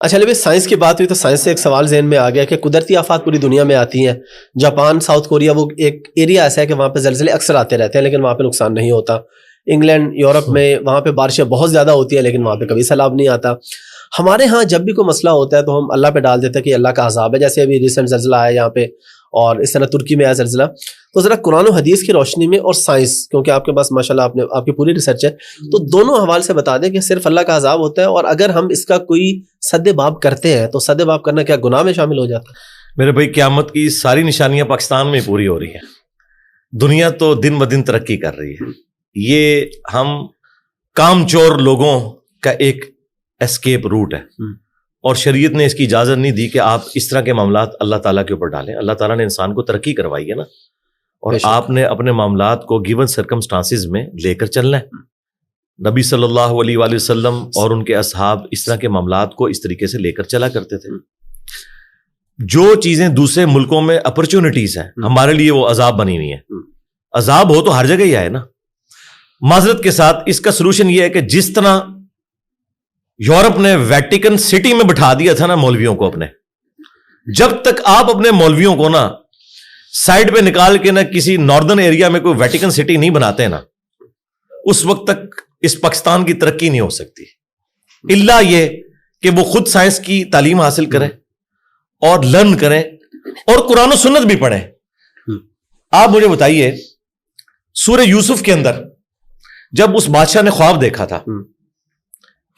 اچھا لیکن سائنس کی بات ہوئی تو سائنس سے ایک سوال ذہن میں آ گیا کہ قدرتی آفات پوری دنیا میں آتی ہیں. جاپان، ساؤتھ کوریا، وہ ایک ایریا ایسا ہے کہ وہاں پہ زلزلے اکثر آتے رہتے ہیں لیکن وہاں پہ نقصان نہیں ہوتا. انگلینڈ، یورپ میں وہاں پہ بارشیں بہت زیادہ ہوتی ہیں لیکن وہاں پہ کبھی سیلاب نہیں آتا. ہمارے ہاں جب بھی کوئی مسئلہ ہوتا ہے تو ہم اللہ پہ ڈال دیتے ہیں کہ اللہ کا عذاب ہے. جیسے ابھی ریسنٹ زلزلہ آیا یہاں پہ اور اس طرح ترکی میں آیا زلزلہ. تو ذرا قرآن و حدیث کی روشنی میں اور سائنس، کیونکہ آپ کے پاس ماشاءاللہ آپ کی پوری ریسرچ ہے، تو دونوں حوالے سے بتا دیں کہ صرف اللہ کا عذاب ہوتا ہے اور اگر ہم اس کا کوئی سد باب کرتے ہیں تو سد باب کرنا کیا گناہ میں شامل ہو جاتا ہے؟ میرے بھائی قیامت کی ساری نشانیاں پاکستان میں پوری ہو رہی ہیں. دنیا تو دن بدن ترقی کر رہی ہے. یہ ہم کام چور لوگوں کا ایک اسکیپ روٹ ہے اور شریعت نے اس کی اجازت نہیں دی کہ آپ اس طرح کے معاملات اللہ تعالیٰ کے اوپر ڈالیں. اللہ تعالیٰ نے انسان کو ترقی کروائی ہے نا، اور آپ نے اپنے معاملات کو گیون سرکمسٹانسز میں لے کر چلنا ہے. نبی صلی اللہ علیہ وآلہ وسلم اور ان کے اصحاب اس طرح کے معاملات کو اس طریقے سے لے کر چلا کرتے تھے. جو چیزیں دوسرے ملکوں میں اپرچونٹیز ہیں ہمارے لیے وہ عذاب بنی ہوئی ہیں. عذاب ہو تو ہر جگہ ہی آئے نا. معذرت کے ساتھ اس کا سلوشن یہ ہے کہ جس طرح یورپ نے ویٹیکن سٹی میں بٹھا دیا تھا نا مولویوں کو اپنے، جب تک آپ اپنے مولویوں کو نا سائڈ پہ نکال کے نا کسی ناردرن ایریا میں کوئی ویٹیکن سٹی نہیں بناتے نا، اس وقت تک اس پاکستان کی ترقی نہیں ہو سکتی. الا یہ کہ وہ خود سائنس کی تعلیم حاصل کریں اور لرن کریں اور قرآن و سنت بھی پڑھیں. آپ مجھے بتائیے سورہ یوسف کے اندر جب اس بادشاہ نے خواب دیکھا تھا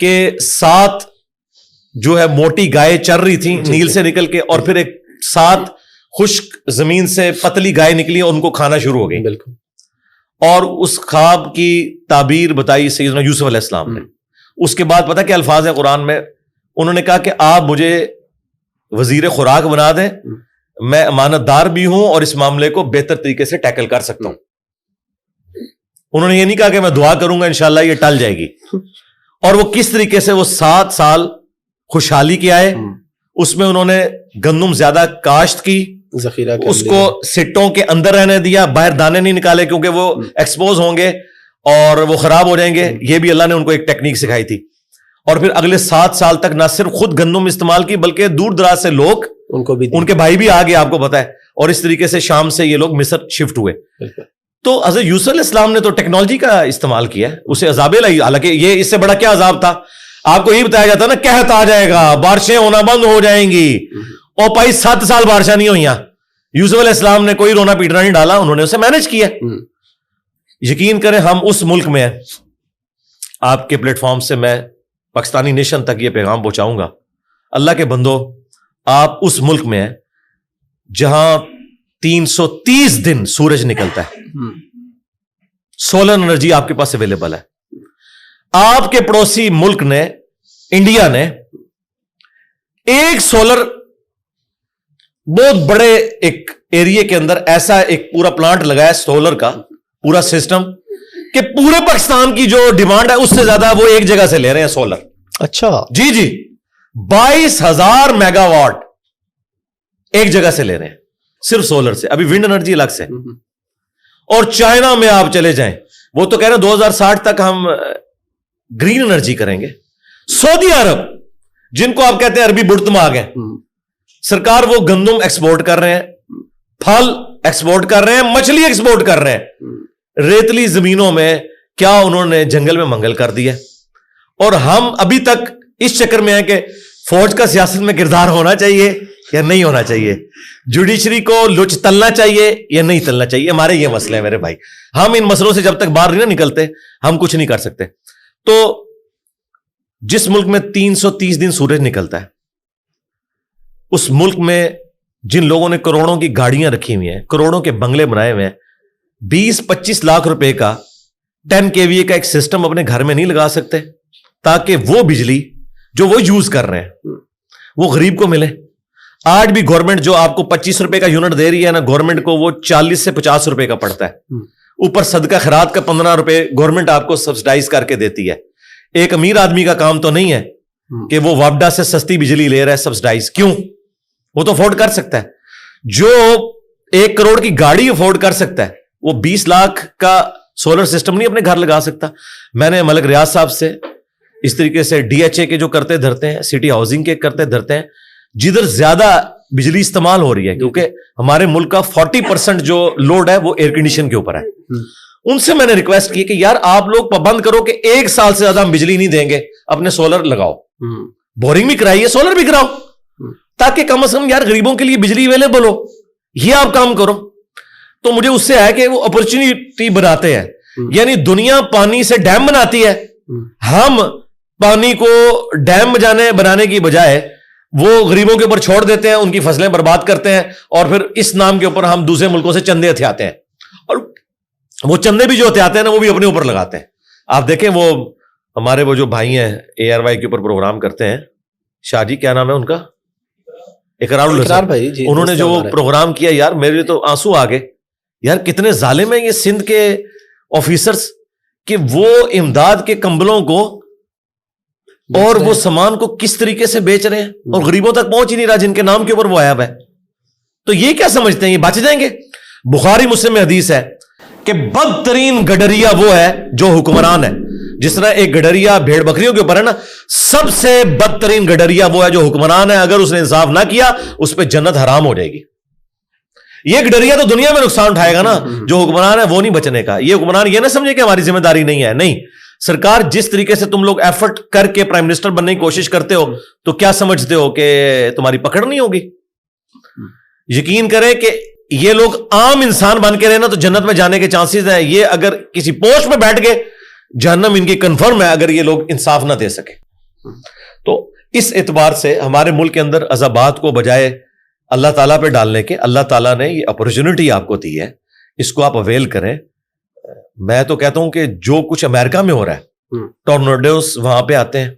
کہ 7 جو ہے موٹی گائے چر رہی تھیں نیل سے نکل کے، اور پھر ایک 7 خشک زمین سے پتلی گائے نکلی اور ان کو کھانا شروع ہو گئی. بالکل. اور اس خواب کی تعبیر بتائی سیدنا یوسف علیہ السلام نے. اس کے بعد پتہ کیا الفاظ ہیں قرآن میں؟ انہوں نے کہا کہ آپ مجھے وزیر خوراک بنا دیں، میں امانت دار بھی ہوں اور اس معاملے کو بہتر طریقے سے ٹیکل کر سکتا ہوں. انہوں نے یہ نہیں کہا کہ میں دعا کروں گا انشاءاللہ یہ ٹل جائے گی. اور وہ کس طریقے سے وہ 7 سال خوشحالی کے آئے. اس میں انہوں نے گندم زیادہ کاشت کی، ذخیرہ اس کو سٹوں کے اندر رہنے دیا، باہر دانے نہیں نکالے کیونکہ وہ ایکسپوز ہوں گے اور وہ خراب ہو جائیں گے. یہ بھی اللہ نے ان کو ایک ٹیکنیک سکھائی تھی. اور پھر اگلے 7 سال تک نہ صرف خود گندم استعمال کی بلکہ دور دراز سے لوگ، ان کے بھائی بھی آگے، آپ کو پتا ہے. اور اس طریقے سے شام سے یہ لوگ مصر شفٹ ہوئے. تو حضرت یوسف علیہ السلام نے تو ٹیکنالوجی کا استعمال کیا، اسے عذاب لائی. حالانکہ یہ اس سے بڑا کیا عذاب تھا؟ آپ کو یہ بتایا جاتا نا قحط آ جائے گا، بارشیں ہونا بند ہو جائیں گی، اور بھائی 7 سال بارشیں نہیں ہوئیں. یوسف علیہ السلام نے کوئی رونا پیٹنا نہیں ڈالا، انہوں نے اسے مینج کیا. یقین کریں ہم اس ملک میں ہیں. آپ کے پلیٹ فارم سے میں پاکستانی نیشن تک یہ پیغام پہنچاؤں گا، اللہ کے بندو آپ اس ملک میں ہیں جہاں 330 دن سورج نکلتا ہے، سولر انرجی آپ کے پاس اویلیبل ہے. آپ کے پڑوسی ملک نے، انڈیا نے، ایک سولر بہت بڑے ایک ایریا کے اندر ایسا ایک پورا پلانٹ لگایا سولر کا پورا سسٹم کہ پورے پاکستان کی جو ڈیمانڈ ہے اس سے زیادہ وہ ایک جگہ سے لے رہے ہیں سولر. اچھا جی 22,000 میگا واٹ ایک جگہ سے لے رہے ہیں صرف سولر سے. ابھی ونڈ انرجی الگ سے. اور چائنا میں آپ چلے جائیں، وہ تو کہہ رہے ہیں 2060 تک ہم گرین انرجی کریں گے. سعودی عرب جن کو آپ کہتے ہیں عربی بڑتم آ گئے، سرکار وہ گندم ایکسپورٹ کر رہے ہیں، پھل ایکسپورٹ کر رہے ہیں، مچھلی ایکسپورٹ کر رہے ہیں. ریتلی زمینوں میں کیا انہوں نے جنگل میں منگل کر دیا. اور ہم ابھی تک اس چکر میں ہیں کہ فوج کا سیاست میں کردار ہونا چاہیے یا نہیں ہونا چاہیے، جوڈیشری کو لچ تلنا چاہیے یا نہیں تلنا چاہیے. ہمارے یہ مسئلے ہیں میرے بھائی. ہم ان مسئلوں سے جب تک باہر نہیں نکلتے ہم کچھ نہیں کر سکتے. تو جس ملک میں 330 دن سورج نکلتا ہے، اس ملک میں جن لوگوں نے کروڑوں کی گاڑیاں رکھی ہوئی ہیں، کروڑوں کے بنگلے بنائے ہوئے ہیں، 20-25 لاکھ روپے کا 10 kVA کا ایک سسٹم اپنے گھر میں نہیں لگا سکتے تاکہ وہ بجلی جو وہ یوز کر رہے ہیں وہ غریب کو ملے. آج بھی گورنمنٹ جو آپ کو 25 روپے کا یونٹ دے رہی ہے نا، گورنمنٹ کو وہ 40 سے 50 روپے کا پڑتا ہے. اوپر صدقہ خیرات کا 15 روپے گورنمنٹ آپ کو سبسڈائز کر کے دیتی ہے. ایک امیر آدمی کا کام تو نہیں ہے کہ وہ وابڈا سے سستی بجلی لے رہا ہے سبسڈائز. کیوں؟ وہ تو افورڈ کر سکتا ہے. جو 1 کروڑ کی گاڑی افورڈ کر سکتا ہے وہ 20 لاکھ کا سولر سسٹم نہیں اپنے گھر لگا سکتا. میں نے ملک ریاض صاحب سے اس طریقے سے DHA کے جو کرتے دھرتے ہیں, سٹی ہاؤسنگ کے کرتے دھرتے ہیں, جدھر زیادہ بجلی استعمال ہو رہی ہے, کیونکہ ہمارے ملک کا 40% جو لوڈ ہے وہ ایئر کنڈیشن کے اوپر ہے. ان سے میں نے ریکویسٹ کی کہ یار آپ لوگ پابند کرو کہ 1 سال سے زیادہ ہم بجلی نہیں دیں گے, اپنے سولر لگاؤ, بورنگ بھی کرائیے, سولر بھی کراؤ, تاکہ کم از کم یار غریبوں کے لیے بجلی اویلیبل ہو. یہ آپ کام کرو. تو مجھے اس سے ہے کہ وہ اپرچونٹی بناتے ہیں, یعنی دنیا پانی سے ڈیم بناتی ہے, ہم پانی کو ڈیم بنانے کی بجائے وہ غریبوں کے اوپر چھوڑ دیتے ہیں, ان کی فصلیں برباد کرتے ہیں, اور پھر اس نام کے اوپر ہم دوسرے ملکوں سے چندے ہتھیاتے ہیں, اور وہ چندے بھی جو ہتھیاتے ہیں نا وہ بھی اپنے اوپر لگاتے ہیں. آپ دیکھیں وہ ہمارے وہ جو بھائی ہیں ARY کے اوپر پروگرام کرتے ہیں, شاہ جی کیا نام ہے ان کا, اقرار بھائی, انہوں نے جو پروگرام کیا یار میرے تو آنسو آ گئے. یار کتنے ظالم ہیں یہ سندھ کے آفیسرز کہ وہ امداد کے کمبلوں کو اور وہ سامان کو کس طریقے سے بیچ رہے ہیں, اور غریبوں تک پہنچ ہی نہیں رہا جن کے نام کے اوپر وہ آیا ہے. تو یہ کیا سمجھتے ہیں یہ بچ جائیں گے؟ بخاری مسلم میں حدیث ہے کہ بدترین گڈریا وہ ہے جو حکمران ہے. جس طرح ایک گڈریا بھیڑ بکریوں کے اوپر ہے نا, سب سے بدترین گڈریا وہ ہے جو حکمران ہے. اگر اس نے انصاف نہ کیا اس پہ جنت حرام ہو جائے گی. یہ گڈریا تو دنیا میں نقصان اٹھائے گا نا, جو حکمران ہے وہ نہیں بچنے کا. یہ حکمران یہ نہ سمجھے کہ ہماری ذمہ داری نہیں ہے, نہیں. سرکار جس طریقے سے تم لوگ ایفرٹ کر کے پرائم منسٹر بننے کی کوشش کرتے ہو تو کیا سمجھتے ہو کہ تمہاری پکڑ نہیں ہوگی؟ یقین کریں کہ یہ لوگ عام انسان بن کے رہے نا تو جنت میں جانے کے چانسز ہیں. یہ اگر کسی پوسٹ میں بیٹھ گئے جہنم ان کی کنفرم ہے اگر یہ لوگ انصاف نہ دے سکے. تو اس اعتبار سے ہمارے ملک کے اندر عذابات کو بجائے اللہ تعالیٰ پہ ڈالنے کے, اللہ تعالیٰ نے یہ اپرچونٹی آپ کو دی ہے, اس کو آپ اویل کریں. میں تو کہتا ہوں کہ جو کچھ امریکہ میں ہو رہا ہے, ٹورنیڈوز وہاں پہ آتے ہیں,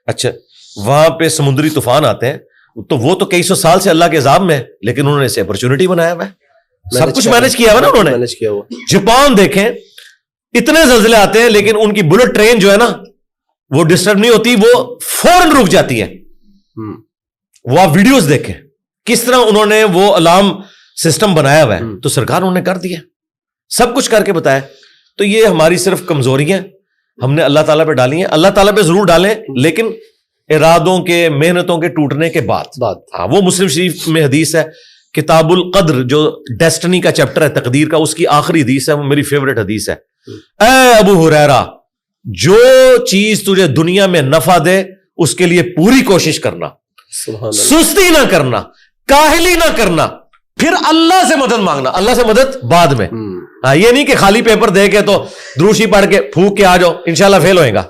اچھا وہاں پہ سمندری طوفان آتے ہیں, تو وہ تو کئی سو سال سے اللہ کے عذاب میں, لیکن انہوں نے اسے اپرچونٹی بنایا ہوا ہے, سب کچھ مینج کیا ہوا نا انہوں نے. جاپان دیکھیں اتنے زلزلے آتے ہیں لیکن ان کی بلٹ ٹرین جو ہے نا وہ ڈسٹرب نہیں ہوتی, وہ فوراً رک جاتی ہے. وہ آپ ویڈیوز دیکھیں کس طرح انہوں نے وہ الارم سسٹم بنایا ہوا ہے. تو سرکار انہوں نے کر دیا, سب کچھ کر کے بتایا. تو یہ ہماری صرف کمزوریاں ہم نے اللہ تعالیٰ پہ ڈالی ہیں. اللہ تعالیٰ پہ ضرور ڈالیں لیکن ارادوں کے, محنتوں کے ٹوٹنے کے بعد. ہاں وہ مسلم شریف میں حدیث ہے, کتاب القدر جو ڈیسٹنی کا چیپٹر ہے, تقدیر کا, اس کی آخری حدیث ہے, وہ میری فیوریٹ حدیث ہے. اے ابو ہریرہ, جو چیز تجھے دنیا میں نفع دے اس کے لیے پوری کوشش کرنا, سستی نہ کرنا, کاہلی نہ کرنا, پھر اللہ سے مدد مانگنا. اللہ سے مدد بعد میں, یہ نہیں کہ خالی پیپر دے کے تو دروشی پڑھ کے پھونک کے آ جاؤ انشاءاللہ فیل ہوئے گا,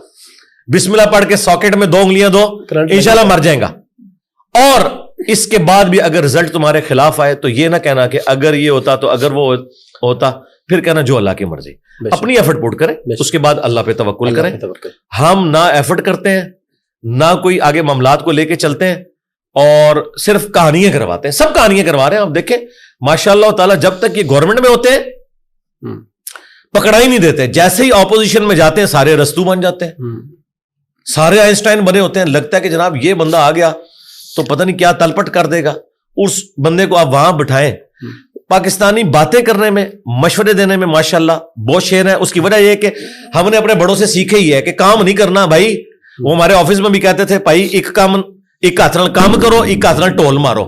بسم اللہ پڑھ کے ساکٹ میں 2 انگلیاں دو انشاءاللہ مر جائیں گا. اور اس کے بعد بھی اگر رزلٹ تمہارے خلاف آئے تو یہ نہ کہنا کہ اگر یہ ہوتا تو اگر وہ ہوتا, پھر کہنا جو اللہ کی مرضی. اپنی ایفرٹ پٹ کریں, اس کے بعد اللہ پہ توکل کریں. ہم نہ ایفرٹ کرتے ہیں نہ کوئی آگے معاملات کو لے کے چلتے ہیں, اور صرف کہانیاں کرواتے ہیں. سب کہانیاں کروا رہے ہیں. آپ دیکھیں ماشاءاللہ تعالیٰ جب تک یہ گورنمنٹ میں ہوتے ہیں پکڑا ہی نہیں دیتے, جیسے ہی اپوزیشن میں جاتے ہیں سارے رستو بن جاتے ہیں, سارے آئنسٹائن بنے ہوتے ہیں. لگتا ہے کہ جناب یہ بندہ آ گیا تو پتہ نہیں کیا تلپٹ کر دے گا. اس بندے کو آپ وہاں بٹھائیں. پاکستانی باتیں کرنے میں, مشورے دینے میں ماشاءاللہ بہت شیر ہے. اس کی وجہ یہ کہ ہم نے اپنے بڑوں سے سیکھے ہی ہے کہ کام نہیں کرنا بھائی. وہ ہمارے آفس میں بھی کہتے تھے بھائی ایک ہاتھ نال کام کرو, ایک ہاتھ نال ٹول مارو.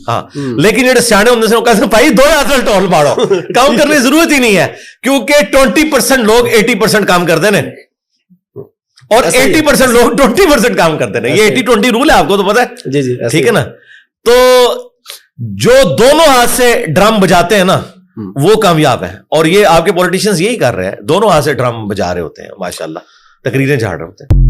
ہاں لیکن جڑے سیانے ہوندے سے وہ کہتے ہیں بھائی 2 ہاتھ نال ٹول مارو, کام کرنے کی ضرورت ہی نہیں ہے, کیونکہ 20% لوگ 80% کام کرتے ہیں اور 80% لوگ 20% کام کرتے ہیں. یہ 80-20 رول ہے, آپ کو تو پتا ہے. جی جی ٹھیک ہے نا. تو جو دونوں ہاتھ سے ڈرم بجاتے ہیں نا وہ کامیاب ہے, اور یہ آپ کے پولیٹیشینز یہی کر رہے ہیں, دونوں ہاتھ سے ڈرم بجا رہے ہوتے ہیں ماشاءاللہ, تقریریں جھاڑ رہے ہوتے ہیں.